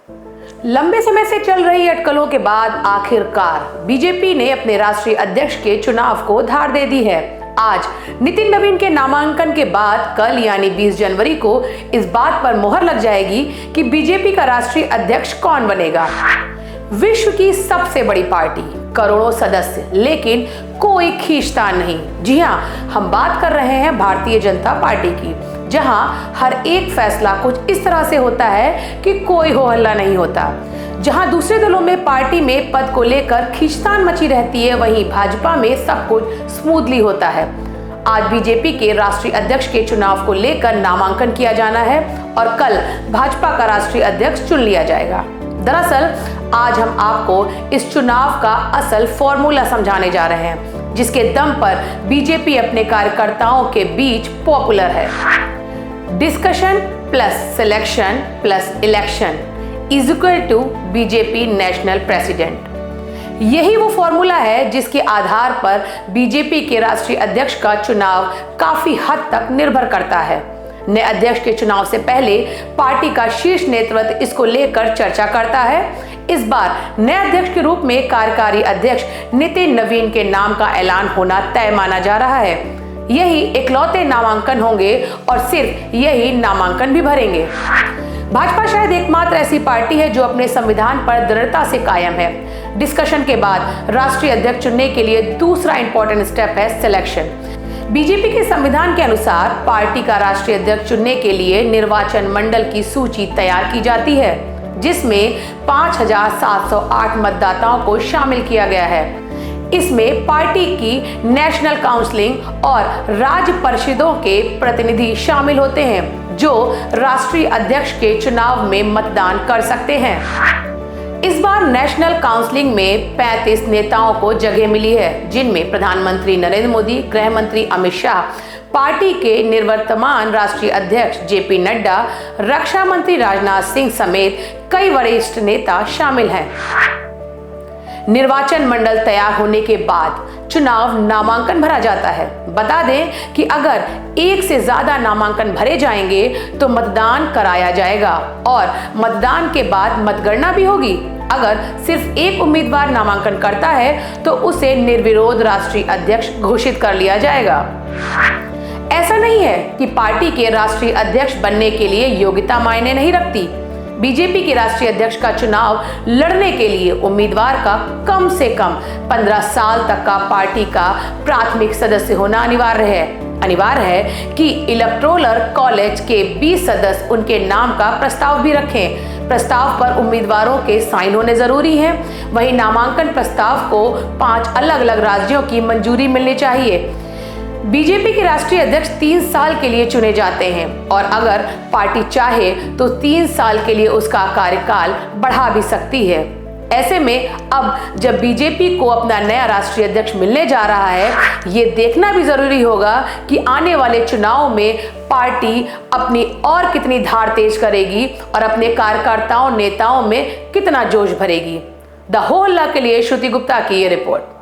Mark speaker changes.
Speaker 1: लंबे समय से चल रही अटकलों के बाद आखिरकार बीजेपी ने अपने राष्ट्रीय अध्यक्ष के चुनाव को धार दे दी है। आज नितिन नवीन के नामांकन के बाद कल यानी 20 जनवरी को इस बात पर मोहर लग जाएगी कि बीजेपी का राष्ट्रीय अध्यक्ष कौन बनेगा। विश्व की सबसे बड़ी पार्टी, करोड़ों सदस्य, लेकिन कोई खींचतान नहीं। जी हां, हम बात कर रहे हैं भारतीय जनता पार्टी की, जहां हर एक फैसला कुछ इस तरह से होता है कि कोई हो हल्ला नहीं होता। जहां दूसरे दलों में पार्टी में पद को लेकर खींचतान मची रहती है, वहीं भाजपा में सब कुछ स्मूथली होता है। आज बीजेपी के राष्ट्रीय अध्यक्ष के चुनाव को लेकर नामांकन किया जाना है और कल भाजपा का राष्ट्रीय अध्यक्ष चुन लिया जाएगा। दरअसल आज हम आपको इस चुनाव का असल फॉर्मूला समझाने जा रहे हैं, जिसके दम पर बीजेपी अपने कार्यकर्ताओं के बीच पॉपुलर है। Discussion plus selection plus election is equal to BJP national president. यही वो फॉर्मूला है जिसके आधार पर बीजेपी के राष्ट्रीय अध्यक्ष का चुनाव काफी हद तक निर्भर करता है। नए अध्यक्ष के चुनाव से पहले पार्टी का शीर्ष नेतृत्व इसको लेकर चर्चा करता है। इस बार नए अध्यक्ष के रूप में कार्यकारी अध्यक्ष नितिन नवीन के नाम का ऐलान होना तय माना जा रहा है। यही इकलौते नामांकन होंगे और सिर्फ यही नामांकन भी भरेंगे। भाजपा शायद एकमात्र ऐसी पार्टी है जो अपने संविधान पर दृढ़ता से कायम है। डिस्कशन के बाद राष्ट्रीय अध्यक्ष चुनने के लिए दूसरा इंपॉर्टेंट स्टेप है सिलेक्शन। बीजेपी के संविधान के अनुसार पार्टी का राष्ट्रीय अध्यक्ष चुनने के लिए निर्वाचन मंडल की सूची तैयार की जाती है, जिसमें 5,708 मतदाताओं को शामिल किया गया है। इसमें पार्टी की नेशनल काउंसिलिंग और राज्य परिषदों के प्रतिनिधि शामिल होते हैं, जो राष्ट्रीय अध्यक्ष के चुनाव में मतदान कर सकते हैं। इस बार नेशनल काउंसिलिंग में 35 नेताओं को जगह मिली है, जिनमें प्रधानमंत्री नरेंद्र मोदी, गृह मंत्री अमित शाह, पार्टी के निवर्तमान राष्ट्रीय अध्यक्ष जेपी नड्डा, रक्षा मंत्री राजनाथ सिंह समेत कई वरिष्ठ नेता शामिल हैं। निर्वाचन मंडल तैयार होने के बाद चुनाव नामांकन भरा जाता है। बता दें कि अगर एक से ज्यादा नामांकन भरे जाएंगे तो मतदान कराया जाएगा और मतदान के बाद मतगणना भी होगी। अगर सिर्फ एक उम्मीदवार नामांकन करता है तो उसे निर्विरोध राष्ट्रीय अध्यक्ष घोषित कर लिया जाएगा। ऐसा नहीं है कि पार्टी के राष्ट्रीय अध्यक्ष बनने के लिए योग्यता मायने नहीं रखती। बीजेपी के राष्ट्रीय अध्यक्ष का चुनाव लड़ने के लिए उम्मीदवार का कम से कम 15 साल तक का पार्टी का प्राथमिक सदस्य होना अनिवार्य है कि इलेक्टोरल कॉलेज के 20 सदस्य उनके नाम का प्रस्ताव भी रखें। प्रस्ताव पर उम्मीदवारों के साइन होने जरूरी हैं। वहीं नामांकन प्रस्ताव को 5 अलग अलग राज्यों की मंजूरी मिलनी चाहिए। बीजेपी के राष्ट्रीय अध्यक्ष 3 साल के लिए चुने जाते हैं और अगर पार्टी चाहे तो 3 साल के लिए उसका कार्यकाल बढ़ा भी सकती है। ऐसे में अब जब बीजेपी को अपना नया राष्ट्रीय अध्यक्ष मिलने जा रहा है, ये देखना भी जरूरी होगा कि आने वाले चुनाव में पार्टी अपनी और कितनी धार तेज करेगी और अपने कार्यकर्ताओं नेताओं में कितना जोश भरेगी। द होल के लिए श्रुति गुप्ता की ये रिपोर्ट।